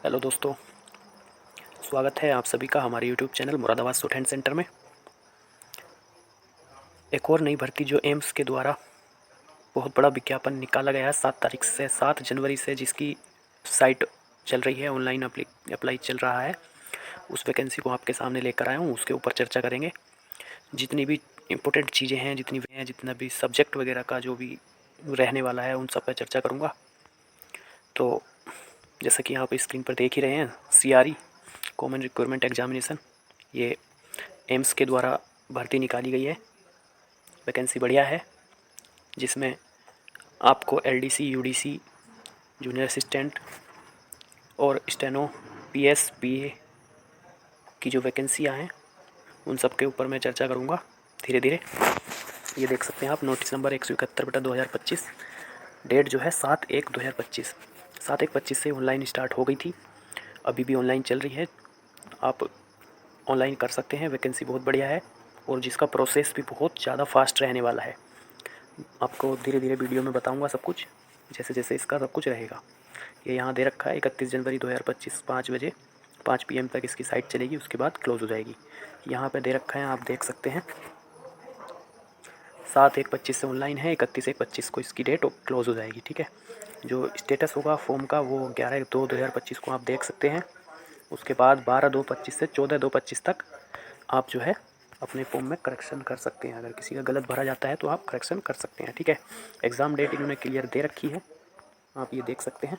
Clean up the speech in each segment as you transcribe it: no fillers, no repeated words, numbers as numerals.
Hello दोस्तों, स्वागत है आप सभी का हमारे YouTube channel Moradabad student centre में। एक और नई भर्ती जो एम्स के द्वारा बहुत बड़ा विज्ञापन निकाला गया है 7 जनवरी से, जिसकी साइट चल रही है, ऑनलाइन अप्लाई चल रहा है। उस वैकेंसी को आपके सामने लेकर आया हूँ, उसके ऊपर चर्चा करेंगे। जितनी भी इम्पोर्टेंट चीज़ें हैं, जितना भी सब्जेक्ट वगैरह का जो भी रहने वाला है, उन सब पर चर्चा करूँगा। तो जैसा कि आप स्क्रीन पर देख ही रहे हैं, CRE कॉमन रिक्वायरमेंट एग्जामिनेशन, ये एम्स के द्वारा भर्ती निकाली गई है। वैकेंसी बढ़िया है, जिसमें आपको LDC, UDC, जूनियर असिस्टेंट और स्टेनो, PS, PA की जो वैकेंसियाँ हैं, उन सब के ऊपर मैं चर्चा करूँगा धीरे धीरे। ये देख सकते हैं आप, नोटिस नंबर 171/2025, डेट जो है 7/1/2025। 7/1/25 से ऑनलाइन स्टार्ट हो गई थी, अभी भी ऑनलाइन चल रही है। आप ऑनलाइन कर सकते हैं। वैकेंसी बहुत बढ़िया है और जिसका प्रोसेस भी बहुत ज़्यादा फास्ट रहने वाला है। आपको धीरे धीरे वीडियो में बताऊंगा सब कुछ, जैसे जैसे इसका सब कुछ रहेगा। ये यहाँ दे रखा है 31 जनवरी 2025 5 बजे 5 PM तक इसकी साइट चलेगी, उसके बाद क्लोज़ हो जाएगी। यहाँ पे दे रखा है, आप देख सकते हैं, 7/1/25 से ऑनलाइन है, 31/1/25 को इसकी डेट क्लोज़ हो जाएगी। ठीक है, जो स्टेटस होगा फॉर्म का वो 11/2/2025 को आप देख सकते हैं। उसके बाद 12/2/25 से 14/2/25 तक आप जो है अपने फॉर्म में करेक्शन कर सकते हैं। अगर किसी का गलत भरा जाता है तो आप करेक्शन कर सकते हैं। ठीक है, एग्ज़ाम डेट इन्होंने क्लियर दे रखी है, आप ये देख सकते हैं।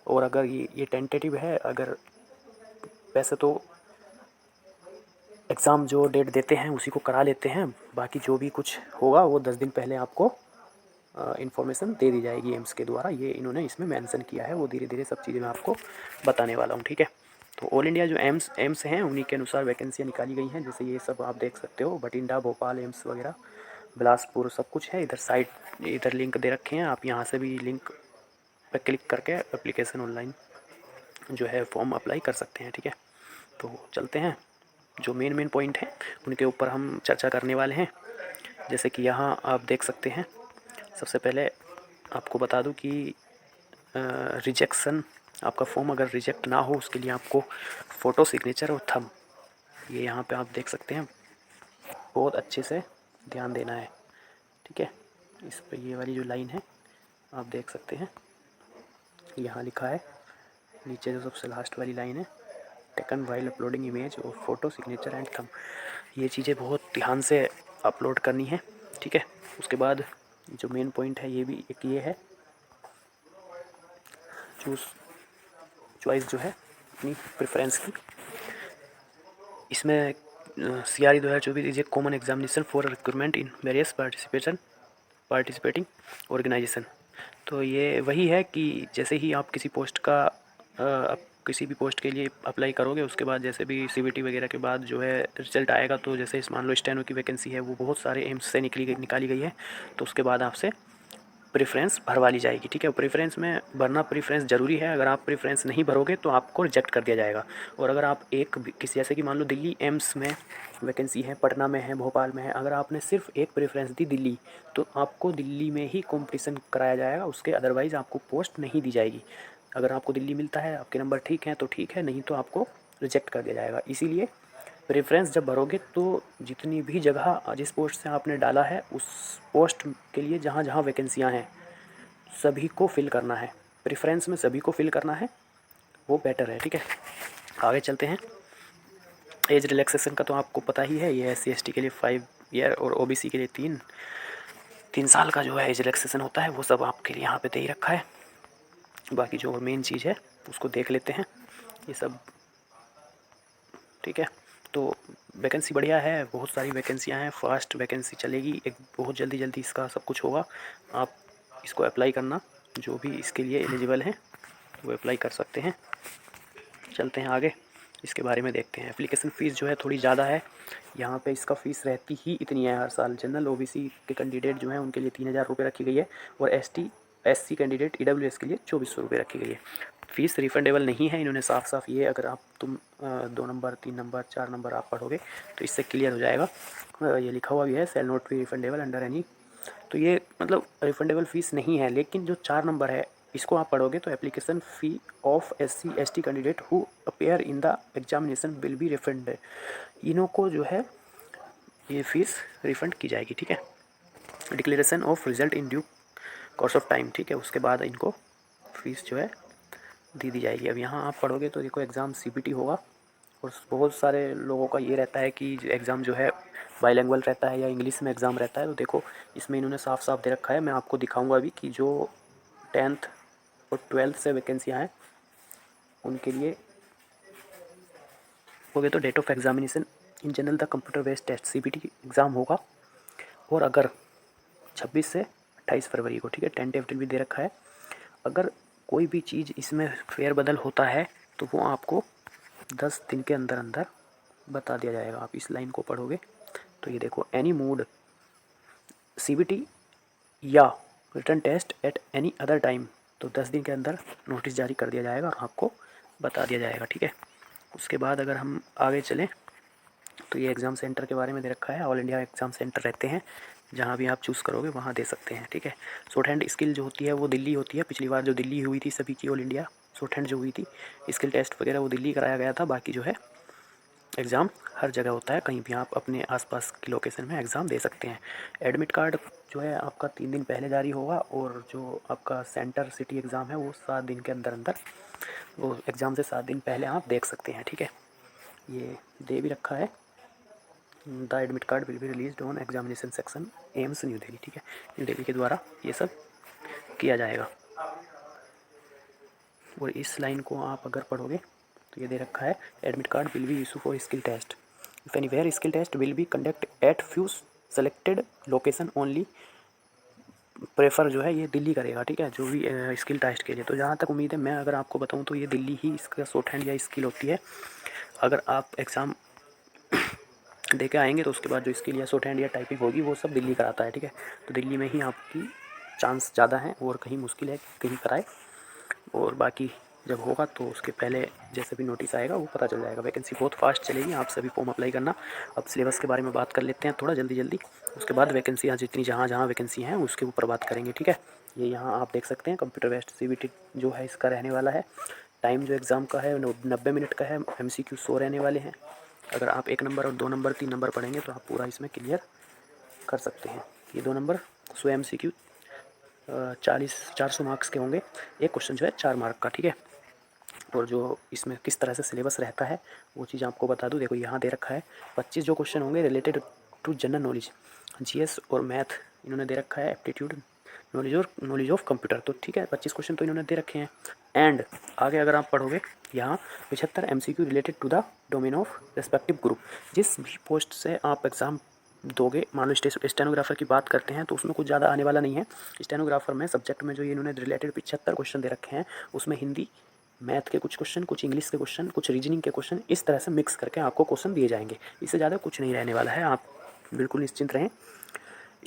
और अगर ये टेंटेटिव है, अगर वैसे तो एग्ज़ाम जो डेट देते हैं उसी को करा लेते हैं, बाकी जो भी कुछ होगा वो 10 दिन पहले आपको इन्फॉर्मेशन दे दी जाएगी एम्स के द्वारा। ये इन्होंने इसमें मेंशन किया है, वो धीरे धीरे सब चीज़ें मैं आपको बताने वाला हूँ। ठीक है, तो ऑल इंडिया जो एम्स हैं उन्हीं के अनुसार वैकेंसियाँ निकाली गई हैं। जैसे ये सब आप देख सकते हो, बठिंडा, भोपाल एम्स वगैरह, बिलासपुर, सब कुछ है। इधर साइट, इधर लिंक दे रखे हैं, आप यहाँ से भी लिंक पर क्लिक करके एप्लीकेशन ऑनलाइन जो है फॉर्म अप्लाई कर सकते हैं। ठीक है, तो चलते हैं, जो मेन पॉइंट हैं उनके ऊपर हम चर्चा करने वाले हैं। जैसे कि यहाँ आप देख सकते हैं, सबसे पहले आपको बता दूं कि रिजेक्शन, आपका फॉर्म अगर रिजेक्ट ना हो उसके लिए आपको फ़ोटो, सिग्नेचर और थंब, ये यहाँ पे आप देख सकते हैं, बहुत अच्छे से ध्यान देना है। ठीक है, इस पर ये वाली जो लाइन है आप देख सकते हैं, यहाँ लिखा है नीचे जो सबसे लास्ट वाली लाइन है, टेकन वाइल अपलोडिंग इमेज और फोटो, सिग्नेचर एंड थंब, ये चीज़ें बहुत ध्यान से अपलोड करनी है। ठीक है, उसके बाद जो मेन पॉइंट है ये भी एक ये है, चॉइस जो है अपनी प्रेफरेंस की। इसमें CRE 2024 is a common examination for recruitment in various participating organisation. तो ये वही है कि जैसे ही आप किसी पोस्ट का आप किसी भी पोस्ट के लिए अप्लाई करोगे, उसके बाद जैसे भी CVT वगैरह के बाद जो है रिजल्ट आएगा, तो जैसे इस मान लो स्टेनो की वैकेंसी है, वो बहुत सारे एम्स से निकाली गई है, तो उसके बाद आपसे प्रेफरेंस भरवा ली जाएगी। ठीक है, प्रेफरेंस में भरना, प्रेफरेंस ज़रूरी है। अगर आप प्रेफरेंस नहीं भरोगे तो आपको रिजेक्ट कर दिया जाएगा। और अगर आप किसी, जैसे कि मान लो दिल्ली एम्स में वैकेंसी है, पटना में है, भोपाल में है, अगर आपने सिर्फ एक प्रेफरेंस दी दिल्ली, तो आपको दिल्ली में ही कंपटीशन कराया जाएगा, उसके अदरवाइज़ आपको पोस्ट नहीं दी जाएगी। अगर आपको दिल्ली मिलता है, आपके नंबर ठीक हैं तो ठीक है, नहीं तो आपको रिजेक्ट कर दिया जाएगा। इसीलिए प्रेफरेंस जब भरोगे तो जितनी भी जगह जिस पोस्ट से आपने डाला है उस पोस्ट के लिए जहाँ जहाँ वैकेंसियाँ हैं सभी को फिल करना है, प्रेफरेंस में सभी को फिल करना है, वो बेटर है। ठीक है, आगे चलते हैं। एज रिलैक्सेशन का तो आपको पता ही है, ये SC ST के लिए 5 ईयर और OBC के लिए 3 साल का जो है एज रिलैक्सेशन होता है, वो सब आपके लिए यहाँ पे दे ही रखा है। बाकी जो मेन चीज़ है उसको देख लेते हैं, ये सब। ठीक है, तो वैकेंसी बढ़िया है, बहुत सारी वैकेंसियाँ हैं, फास्ट वैकेंसी चलेगी, एक बहुत जल्दी जल्दी इसका सब कुछ होगा। आप इसको अप्लाई करना, जो भी इसके लिए एलिजिबल हैं वो अप्लाई कर सकते हैं। चलते हैं आगे, इसके बारे में देखते हैं। एप्लीकेशन फ़ीस जो है थोड़ी ज़्यादा है, यहाँ पे इसका फ़ीस रहती ही इतनी है हर साल। जनरल OBC के कैंडिडेट जो हैं उनके लिए 3000 रुपये रखी गई है, और SC कैंडिडेट EWS के लिए 2400 रुपये रखी गई है। फ़ीस रिफंडेबल नहीं है, इन्होंने साफ साफ ये, अगर आप तुम 2 नंबर 3 नंबर 4 नंबर आप पढ़ोगे तो इससे क्लियर हो जाएगा। ये लिखा हुआ भी है, shall not be refundable under any, तो ये मतलब रिफंडेबल फ़ीस नहीं है। लेकिन जो 4 नंबर है इसको आप पढ़ोगे तो application fee of SC/ST candidate who appear in the examination will B refund. इन्हों को जो है ये फीस रिफ़ंड की जाएगी, ठीक है। Declaration of result in due course of time, ठीक है, उसके बाद इनको फीस जो है दी जाएगी। अब यहाँ आप पढ़ोगे तो देखो एग्ज़ाम CPT होगा, और बहुत सारे लोगों का ये रहता है कि एग्ज़ाम जो है बाइलिंगुअल रहता है या इंग्लिश में एग्ज़ाम रहता है। तो देखो इसमें इन्होंने साफ साफ दे रखा है, मैं आपको दिखाऊंगा अभी कि जो 10th और 12th से वैकेंसियाँ हैं उनके लिए हो गए। तो date of examination in general the computer based test CPT exam होगा, और अगर 26 से 28 फरवरी को, ठीक है, टेंटेटिव भी दे रखा है। अगर कोई भी चीज़ इसमें फेरबदल होता है तो वो आपको 10 दिन के अंदर अंदर बता दिया जाएगा। आप इस लाइन को पढ़ोगे तो ये देखो, एनी मूड CBT या written test at any other time, तो 10 दिन के अंदर नोटिस जारी कर दिया जाएगा और आपको बता दिया जाएगा, ठीक है। उसके बाद अगर हम आगे चलें तो ये एग्ज़ाम सेंटर के बारे में दे रखा है। ऑल इंडिया एग्ज़ाम सेंटर रहते हैं, जहाँ भी आप चूज़ करोगे वहाँ दे सकते हैं, ठीक है। शॉर्ट हैंड स्किल जो होती है वो दिल्ली होती है। पिछली बार जो दिल्ली हुई थी सभी की, ऑल इंडिया शॉर्ट हैंड जो हुई थी स्किल टेस्ट वगैरह, वो दिल्ली कराया गया था। बाकी जो है एग्ज़ाम हर जगह होता है, कहीं भी आप अपने आसपास की लोकेशन में एग्ज़ाम दे सकते हैं। एडमिट कार्ड जो है आपका 3 दिन पहले जारी होगा, और जो आपका सेंटर सिटी एग्ज़ाम है वो 7 दिन के अंदर अंदर, वो एग्ज़ाम से 7 दिन पहले आप देख सकते हैं, ठीक है। ये दे भी रखा है, the admit card will be release on examination section AIIMS new Delhi, ठीक है। न्यू दिल्ली के द्वारा ये सब किया जाएगा। और इस लाइन को आप अगर पढ़ोगे तो ये दे रखा है, admit card will be issue for skill test if anywhere skill test will be conduct at few selected location only. Prefer जो है ये दिल्ली करेगा, ठीक है, जो भी स्किल टेस्ट के लिए। तो जहाँ तक उम्मीद है, मैं अगर आपको बताऊँ तो ये दिल्ली ही इसका शॉर्ट हैंड या स्किल होती है। अगर आप एग्ज़ाम दे के आएंगे तो उसके बाद जो स्किल या शॉर्ट हैंड या टाइपिंग होगी वो सब दिल्ली कराता है, ठीक है। तो दिल्ली में ही आपकी चांस ज़्यादा है, और कहीं मुश्किल है कहीं कराए। और बाकी जब होगा तो उसके पहले जैसे भी नोटिस आएगा वो पता चल जाएगा। वैकेंसी बहुत फास्ट चलेगी, आप सभी फॉर्म अप्लाई करना। अब सिलेबस के बारे में बात कर लेते हैं थोड़ा जल्दी जल्दी, उसके बाद वैकेंसी जितनी जहाँ जहाँ वैकेंसी हैं उसके ऊपर बात करेंगे, ठीक है। ये यहाँ आप देख सकते हैं, कंप्यूटर बेस्ड CBT जो है इसका रहने वाला है। टाइम जो एग्ज़ाम का है 90 मिनट का है। MCQ 100 रहने वाले हैं। अगर आप 1 नंबर और 2 नंबर 3 नंबर पढ़ेंगे तो आप पूरा इसमें क्लियर कर सकते हैं। ये 2 नंबर 100 MCQ 400 मार्क्स के होंगे। एक क्वेश्चन जो है 4 मार्क का, ठीक है। और जो इसमें किस तरह से सिलेबस रहता है वो चीज़ आपको बता दूं। देखो यहाँ दे रखा है 25 जो क्वेश्चन होंगे related to general knowledge, GS और मैथ इन्होंने दे रखा है। एप्टीट्यूड नॉलेज और नॉलेज ऑफ कंप्यूटर, तो ठीक है 25 क्वेश्चन तो इन्होंने दे रखे हैं। एंड आगे अगर आप पढ़ोगे यहाँ 75 MCQ related to the domain of respective group. जिस भी पोस्ट से आप एग्ज़ाम दोगे, मान लो स्टेनोग्राफर की बात करते हैं तो उसमें कुछ ज़्यादा आने वाला नहीं है। स्टेनोग्राफर में सब्जेक्ट में जो ये इन्होंने रिलेटेड 75 क्वेश्चन दे रखे हैं, उसमें हिंदी मैथ के कुछ क्वेश्चन, कुछ इंग्लिश के क्वेश्चन, कुछ रीजनिंग के क्वेश्चन, इस तरह से मिक्स करके आपको क्वेश्चन दिए जाएंगे। इससे ज़्यादा कुछ नहीं रहने वाला है, आप बिल्कुल निश्चिंत रहें।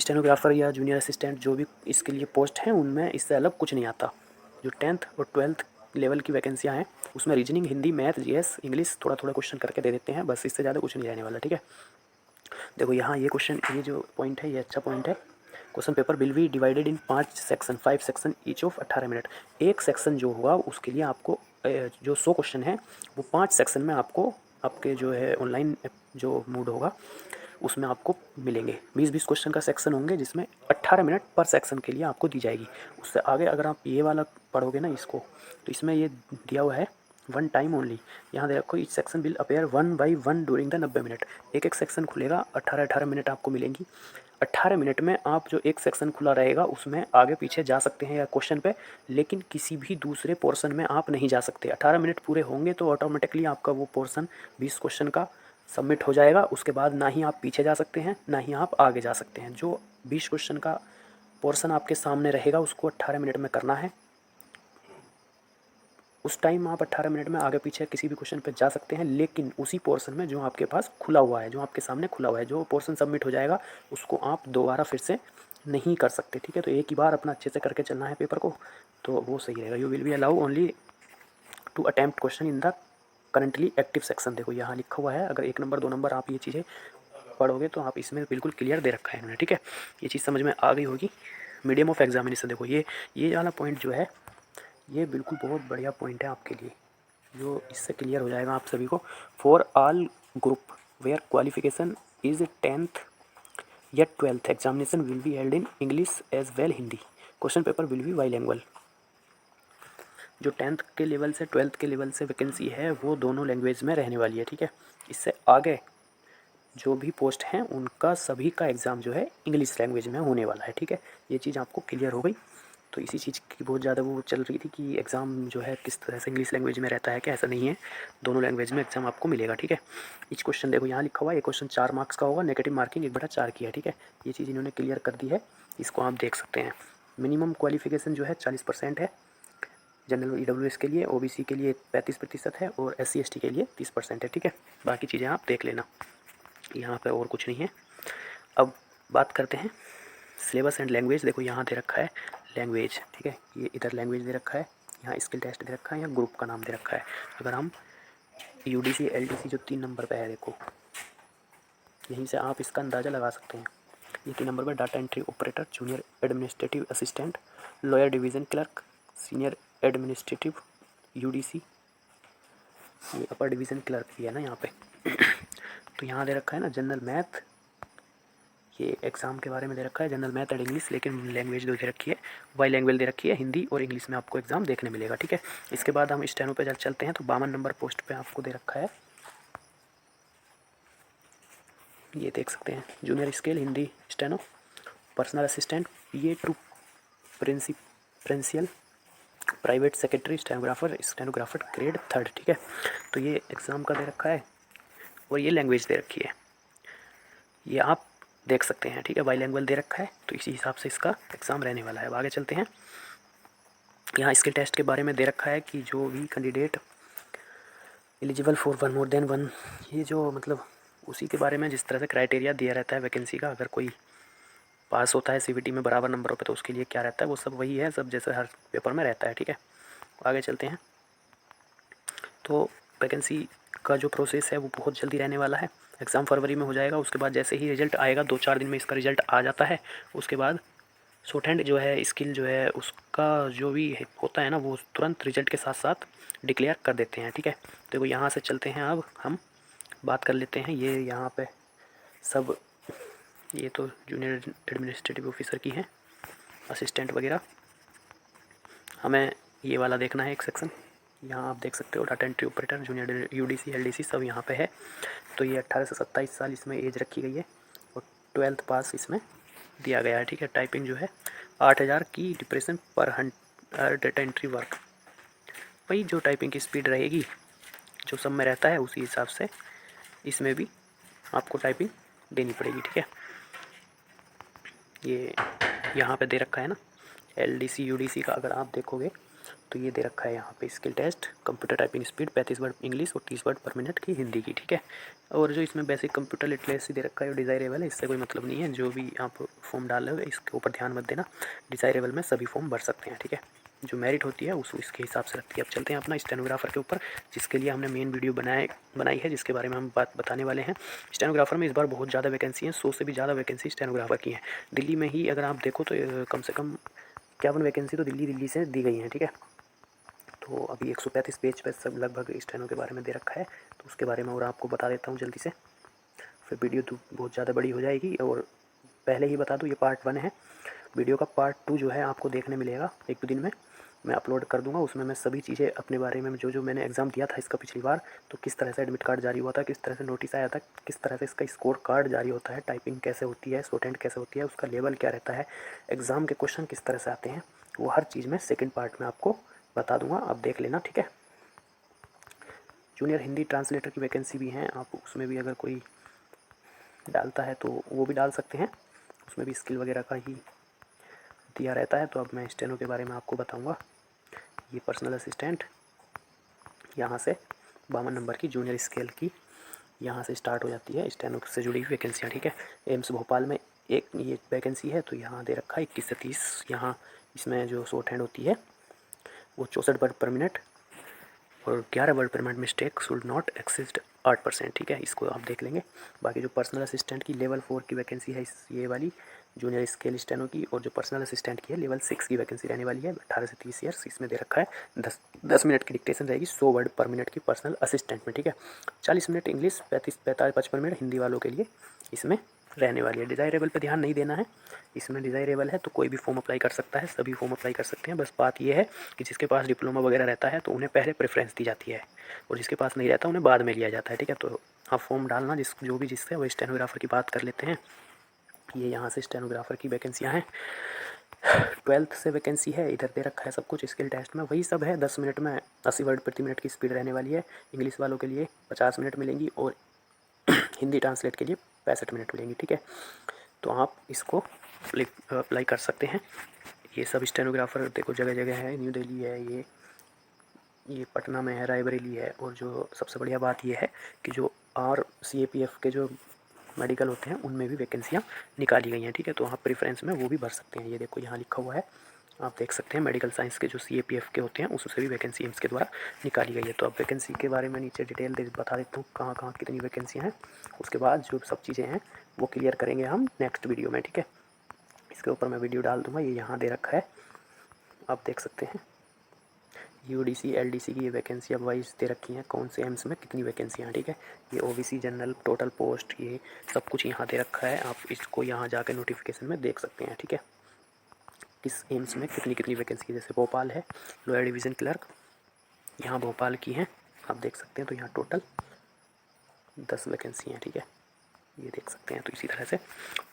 स्टेनोग्राफर या जूनियर असिस्टेंट जो भी इसके लिए पोस्ट हैं उनमें इससे अलग कुछ नहीं आता। जो 10th और 12th लेवल की वैकेंसियाँ हैं उसमें reasoning, Hindi, math, GS, English थोड़ा थोड़ा क्वेश्चन करके दे देते हैं, बस इससे ज़्यादा कुछ नहीं रहने वाला, ठीक है। देखो यहाँ ये क्वेश्चन, ये जो पॉइंट है ये अच्छा पॉइंट है। Question paper will B divided in 5 section, 5 section each of 18 minute. एक सेक्शन जो होगा उसके लिए आपको जो 100 क्वेश्चन है वो 5 सेक्शन में आपको आपके जो है ऑनलाइन जो मूड होगा उसमें आपको मिलेंगे। 20-20 क्वेश्चन का सेक्शन होंगे जिसमें 18 मिनट पर सेक्शन के लिए आपको दी जाएगी। उससे आगे अगर आप ये वाला पढ़ोगे ना इसको, तो इसमें ये दिया हुआ है 1 टाइम ओनली। यहाँ दे रखो, each section will appear 1 by 1 during the 90 minute. एक एक सेक्शन खुलेगा, 18 मिनट आपको मिलेंगी। 18 मिनट में आप जो एक सेक्शन खुला रहेगा उसमें आगे पीछे जा सकते हैं या क्वेश्चन पे, लेकिन किसी भी दूसरे पोर्शन में आप नहीं जा सकते। 18 मिनट पूरे होंगे तो ऑटोमेटिकली आपका वो पोर्शन 20 क्वेश्चन का सबमिट हो जाएगा। उसके बाद ना ही आप पीछे जा सकते हैं ना ही आप आगे जा सकते हैं। जो 20 क्वेश्चन का पोर्शन आपके सामने रहेगा उसको 18 मिनट में करना है। उस टाइम आप 18 मिनट में आगे पीछे किसी भी क्वेश्चन पे जा सकते हैं, लेकिन उसी पोर्शन में जो आपके पास खुला हुआ है, जो आपके सामने खुला हुआ है, जो पोर्शन सबमिट हो जाएगा उसको आप दोबारा फिर से नहीं कर सकते, ठीक है। तो एक ही बार अपना अच्छे से करके चलना है पेपर को, तो वो सही रहेगा। You will be allow only to attempt question in the currently active section. देखो यहाँ लिखा हुआ है, अगर 1 नंबर 2 नंबर आप ये चीज़ें पढ़ोगे तो आप इसमें बिल्कुल क्लियर दे रखा है इन्होंने, ठीक है। ये चीज़ समझ में आ गई होगी। मीडियम ऑफ एग्जामिनेशन, देखो ये वाला पॉइंट जो है ये बिल्कुल बहुत बढ़िया पॉइंट है आपके लिए, जो इससे क्लियर हो जाएगा आप सभी को। For all group where qualification is 10th या 12th examination will be held in English as well Hindi. Question paper will be bilingual. जो 10th के लेवल से 12th के लेवल से वैकेंसी है वो दोनों लैंग्वेज में रहने वाली है, ठीक है। इससे आगे जो भी पोस्ट हैं उनका सभी का एग्ज़ाम जो है इंग्लिश लैंग्वेज में होने वाला है, ठीक है। ये चीज़ आपको क्लियर हो गई। तो इसी चीज़ की बहुत ज़्यादा वो चल रही थी कि एग्ज़ाम जो है किस तरह से इंग्लिश लैंग्वेज में रहता है, क्या ऐसा नहीं है, दोनों लैंग्वेज में एग्ज़ाम आपको मिलेगा, ठीक है। इस क्वेश्चन देखो यहाँ लिखा हुआ है, ये क्वेश्चन 4 मार्क्स का होगा, नेगेटिव मार्किंग 1/4 की है, ठीक है। ये चीज़ इन्होंने क्लियर कर दी है, इसको आप देख सकते हैं। मिनिमम क्वालिफिकेशन जो है 40% है जनरल EWS के लिए, OBC के लिए 35% है और SC ST के लिए 30% है, ठीक है। बाकी चीज़ें आप देख लेना, यहाँ पे और कुछ नहीं है। अब बात करते हैं सिलेबस एंड लैंग्वेज। देखो यहाँ दे रखा है लैंग्वेज, ठीक है। ये इधर लैंग्वेज दे रखा है, यहाँ स्किल टेस्ट दे रखा है, यहाँ ग्रुप का नाम दे रखा है। अगर हम UDC LDC जो 3 नंबर पे है, देखो यहीं से आप इसका अंदाज़ा लगा सकते हैं। ये 3 नंबर पर data entry operator, junior administrative assistant, lawyer division clerk, senior administrative UDC, ये अपर डिवीज़न क्लर्क भी है ना यहाँ पे। तो यहाँ दे रखा है ना जनरल मैथ, ये एग्ज़ाम के बारे में दे रखा है जनरल मैथ एंड इंग्लिश, लेकिन लैंग्वेज दो दे रखी है, वाई लैंग्वेज दे रखी है, हिंदी और इंग्लिश में आपको एग्ज़ाम देखने मिलेगा, ठीक है। इसके बाद हम स्टेनो पे चलते हैं। तो 52 नंबर पोस्ट पे आपको दे रखा है, ये देख सकते हैं, junior scale Hindi steno, personal assistant, PA to principal, private secretary, stenographer grade 3, ठीक है। तो ये एग्ज़ाम का दे रखा है और ये लैंग्वेज दे रखी है, ये आप देख सकते हैं, ठीक है। बाईलैंग्वेज दे रखा है, तो इसी हिसाब से इसका एग्ज़ाम रहने वाला है। अब आगे चलते हैं। यहाँ स्किल टेस्ट के बारे में दे रखा है कि जो भी candidate eligible for 1 more than 1, ये जो मतलब उसी के बारे में जिस तरह से क्राइटेरिया दिया रहता है वैकेंसी का, अगर कोई पास होता है CVT में बराबर नंबरों पे तो उसके लिए क्या रहता है, वो सब वही है, सब जैसे हर पेपर में रहता है, ठीक है। आगे चलते हैं। तो वैकेंसी का जो प्रोसेस है वो बहुत जल्दी रहने वाला है। एग्ज़ाम फरवरी में हो जाएगा, उसके बाद जैसे ही रिजल्ट आएगा 2-4 दिन में इसका रिजल्ट आ जाता है। उसके बाद शॉर्ट हैंड जो है स्किल जो है उसका जो भी होता है ना, वो तुरंत रिजल्ट के साथ साथ डिक्लेयर कर देते हैं, ठीक है। तो यहाँ से चलते हैं, अब हम बात कर लेते हैं। ये यहाँ पे सब, ये तो जूनियर एडमिनिस्ट्रेटिव ऑफिसर की हैं, असिस्टेंट वगैरह। हमें ये वाला देखना है एक सेक्शन, यहाँ आप देख सकते हो data entry operator, junior UDC LDC सब यहाँ पे है। तो ये 18 से 27 साल इसमें एज रखी गई है और 12th पास इसमें दिया गया है, ठीक है। टाइपिंग जो है 8000 की डिप्रेशन पर डाटा एंट्री वर्क, वही जो टाइपिंग की स्पीड रहेगी जो सब में रहता है उसी हिसाब से इसमें भी आपको टाइपिंग देनी पड़ेगी, ठीक है। ये यहाँ पे दे रखा है ना LDC UDC का, अगर आप देखोगे तो ये दे रखा है यहाँ पे skill test, computer typing speed 35 word English और 30 वर्ड पर मिनट की हिंदी की, ठीक है। और जो इसमें बेसिक कंप्यूटर लिटरेसी दे रखा है वो डिज़ायरेबल है, इससे कोई मतलब नहीं है। जो भी आप फॉर्म डाल रहे हो इसके ऊपर ध्यान मत देना, डिज़ायरेबल में सभी फॉर्म भर सकते हैं, ठीक है। जो मेरिट होती है उस इसके हिसाब से रखती है। अब चलते हैं अपना स्टेनोग्राफर के ऊपर, जिसके लिए हमने मेन वीडियो बनाई है, जिसके बारे में हम बात बताने वाले हैं। स्टेनोग्राफर में इस बार बहुत ज़्यादा वैकेंसी है, 100 से भी ज़्यादा वैकेंसी स्टेनोग्राफर की है। दिल्ली में ही अगर आप देखो तो कम से कम 51 वैकेंसी तो दिल्ली से दी गई हैं, ठीक है। तो अभी 135 पेज पर सब लगभग स्टेनो के बारे में दे रखा है, तो उसके बारे में और आपको बता देता हूँ जल्दी से, फिर वीडियो तो बहुत ज़्यादा बड़ी हो जाएगी। और पहले ही बता दूँ ये पार्ट 1 है, वीडियो का पार्ट 2 जो है आपको देखने मिलेगा 1-2 दिन में, मैं अपलोड कर दूंगा। उसमें मैं सभी चीज़ें अपने बारे में जो मैंने एग्ज़ाम दिया था इसका पिछली बार, तो किस तरह से एडमिट कार्ड जारी हुआ था, किस तरह से नोटिस आया था, किस तरह से इसका स्कोर कार्ड जारी होता है, टाइपिंग कैसे होती है, शॉर्ट हैंड कैसे होती है, उसका लेवल क्या रहता है, एग्ज़ाम के क्वेश्चन किस तरह से आते हैं, वो हर चीज़ में सेकेंड पार्ट में आपको बता दूंगा, आप देख लेना, ठीक है। जूनियर हिंदी ट्रांसलेटर की वैकेंसी भी हैं, आप उसमें भी अगर कोई डालता है तो वो भी डाल सकते हैं, उसमें भी स्किल वगैरह का ही दिया रहता है। तो अब मैं स्टेनो के बारे में आपको बताऊंगा। ये पर्सनल असिस्टेंट, यहाँ से 52 नंबर की जूनियर स्केल की यहाँ से स्टार्ट हो जाती है स्टेनो से जुड़ी हुई वैकेंसियाँ, ठीक है। एम्स भोपाल में एक ये वैकेंसी है, तो यहाँ दे रखा है 21 से 30। यहाँ इसमें जो शॉर्ट हैंड होती है वो 64 वर्ड पर मिनट और 11 वर्ड पर minute mistake should not exist 8%, ठीक है। इसको आप देख लेंगे। बाकी जो पर्सनल असिस्टेंट की लेवल 4 की वैकेंसी है ये वाली, जूनियर स्केल स्टेनो की, और जो पर्सनल असिस्टेंट की है लेवल 6 की वैकेंसी रहने वाली है। 18 से 30 ईयर्स इसमें दे रखा है। 10 मिनट की डिक्टेशन रहेगी, 100 वर्ड पर मिनट की पर्सनल असिस्टेंट में, ठीक है। 40 मिनट इंग्लिश, 55 मिनट हिंदी वालों के लिए इसमें रहने वाली है। डिज़ायरेबल पे ध्यान नहीं देना है, इसमें डिज़ायरेबल है तो कोई भी फॉर्म अप्लाई कर सकता है, सभी फॉर्म अप्लाई कर सकते हैं। बस बात ये है कि जिसके पास डिप्लोमा वगैरह रहता है तो उन्हें पहले प्रेफरेंस दी जाती है, और जिसके पास नहीं रहता उन्हें बाद में लिया जाता है, ठीक है। तो आप फॉर्म डालना जिससे वो स्टेनोग्राफर की बात कर लेते हैं। ये यहाँ से स्टेनोग्राफर की वैकेंसियाँ हैं। 12th से वैकेंसी है, इधर दे रखा है सब कुछ। स्किल टेस्ट में वही सब है, 10 मिनट में 80 वर्ड प्रति मिनट की स्पीड रहने वाली है। इंग्लिश वालों के लिए 50 मिनट मिलेंगी, और हिंदी ट्रांसलेट के लिए 65 मिनट मिलेंगी, ठीक है। तो आप इसको अप्लाई कर सकते हैं। ये सब स्टेनोग्राफर देखो जगह जगह है, न्यू दिल्ली है, ये पटना में है, रायबरेली है, और जो सबसे बढ़िया बात ये है कि जो CAPF के जो मेडिकल होते हैं उनमें भी वैकेंसियाँ निकाली गई हैं, ठीक है। तो आप प्रेफरेंस में वो भी भर सकते हैं। ये देखो यहाँ लिखा हुआ है, आप देख सकते हैं मेडिकल साइंस के जो CAPF के होते हैं उससे भी वैकेंसी एम्स के द्वारा निकाली गई है। तो अब वैकेंसी के बारे में नीचे डिटेल बता देता हूँ कहाँ कहाँ कितनी वैकेंसियाँ हैं। उसके बाद जो सब चीज़ें हैं वो क्लियर करेंगे हम नेक्स्ट वीडियो में, ठीक है। इसके ऊपर मैं वीडियो डाल दूँगा, ये यहाँ दे रखा है, आप देख सकते हैं। UDC LDC की ये वैकेंसी अब वाइज दे रखी हैं, कौन से एम्स में कितनी वैकेंसियाँ हैं, ठीक है। ये OBC जनरल टोटल पोस्ट, ये सब कुछ यहाँ दे रखा है, आप इसको यहाँ जाकर नोटिफिकेशन में देख सकते हैं, ठीक है। किस एम्स में कितनी कितनी वैकेंसी, जैसे भोपाल है लोअर डिवीज़न क्लर्क, यहाँ भोपाल की हैं, आप देख सकते हैं। तो यहाँ टोटल 10 वैकेंसी हैं, ठीक है, ये देख सकते हैं। तो इसी तरह से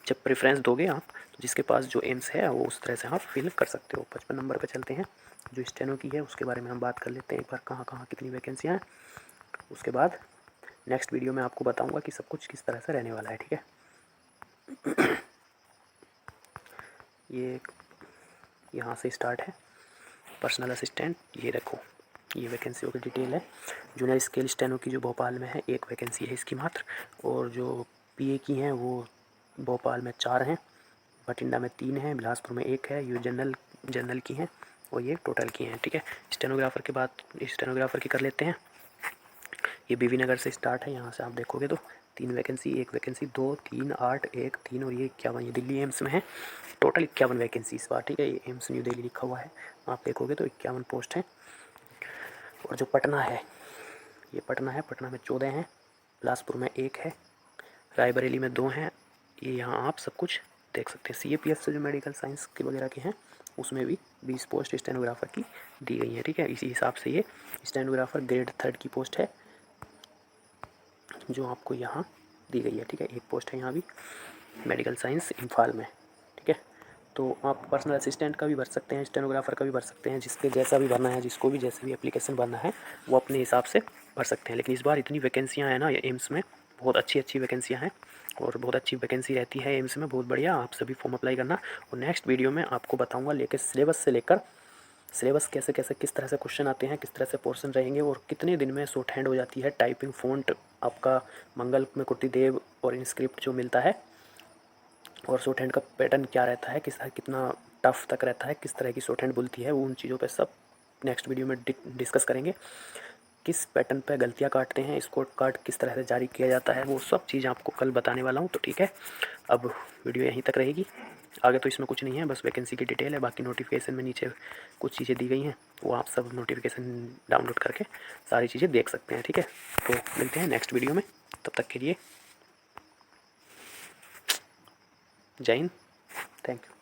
जब प्रेफरेंस दोगे आप तो जिसके पास जो एम्स है वो उस तरह से आप फिल कर सकते हो। 55 नंबर पे चलते हैं, जो स्टेनो की है उसके बारे में हम बात कर लेते हैं एक बार, कहाँ कहाँ कितनी वैकेंसियाँ हैं। उसके बाद नेक्स्ट वीडियो में आपको बताऊँगा कि सब कुछ किस तरह से रहने वाला है, ठीक है। ये यहाँ से स्टार्ट है पर्सनल असिस्टेंट, ये देखो ये वैकेंसियों की डिटेल है। जूनियर स्केल स्टेनो की जो भोपाल में है 1 वैकेंसी है इसकी मात्र, और जो PA की हैं वो भोपाल में 4 हैं, बठिंडा में 3 हैं, बिलासपुर में 1 है। ये जनरल की हैं और ये टोटल की हैं, ठीक है। स्टेनोग्राफर के बाद स्टेनोग्राफर की कर लेते हैं। ये BB नगर से स्टार्ट है, यहाँ से आप देखोगे तो 3 वैकेंसी, 1 वैकेंसी, 2, 3, 8, 1, 3 और ये 51, ये दिल्ली एम्स में है। टोटल 51 वैकेंसी इस बार, ठीक है। ये एम्स न्यू दिल्ली लिखा हुआ है, आप देखोगे तो 51 पोस्ट हैं। और जो पटना है, ये पटना है, पटना में 14 हैं, बिलासपुर में 1 है, रायबरेली में 2 हैं। ये यहाँ आप सब कुछ देख सकते हैं। CAPF से जो मेडिकल साइंस के वगैरह के हैं उसमें भी 20 पोस्ट स्टेनोग्राफर की दी गई है, ठीक है। इसी हिसाब से ये स्टेनोग्राफर ग्रेड 3 की पोस्ट है जो आपको यहाँ दी गई है, ठीक है। 1 पोस्ट है यहाँ भी मेडिकल साइंस इम्फाल में, ठीक है। तो आप पर्सनल असिस्टेंट का भी भर सकते हैं, स्टेनोग्राफर का भी भर सकते हैं, जिसके जैसा भी भरना है, जिसको भी जैसे भी एप्लीकेशन भरना है वो अपने हिसाब से भर सकते हैं। लेकिन इस बार इतनी वैकेंसियाँ हैं ना ये एम्स में, बहुत अच्छी अच्छी वैकेंसियाँ हैं, और बहुत अच्छी वैकेंसी रहती है एम्स में, बहुत बढ़िया। आप सभी फॉर्म अप्लाई करना, और नेक्स्ट वीडियो में आपको बताऊँगा लेकर सिलेबस से लेकर सिलेबस कैसे कैसे किस तरह से क्वेश्चन आते हैं, किस तरह से पोर्शन रहेंगे, और कितने दिन में शॉर्ट हैंड हो जाती है टाइपिंग फ़ॉन्ट आपका मंगल में कुर्ती देव और इनस्क्रिप्ट जो मिलता है, और शॉर्ट हैंड का पैटर्न क्या रहता है, कितना टफ तक रहता है, किस तरह की शॉर्ट हैंड बुलती है, वो उन चीज़ों पे सब नेक्स्ट वीडियो में डिस्कस करेंगे। किस पैटर्न पे गलतियाँ काटते हैं, स्कोर कार्ड किस तरह से जारी किया जाता है, वो सब चीज़ आपको कल बताने वाला हूँ। तो ठीक है, अब वीडियो यहीं तक रहेगी, आगे तो इसमें कुछ नहीं है, बस वैकेंसी की डिटेल है। बाकी नोटिफिकेशन में नीचे कुछ चीज़ें दी गई हैं, वो आप सब नोटिफिकेशन डाउनलोड करके सारी चीज़ें देख सकते हैं, ठीक है। तो मिलते हैं नेक्स्ट वीडियो में, तब तक के लिए जय हिंद, थैंक यू।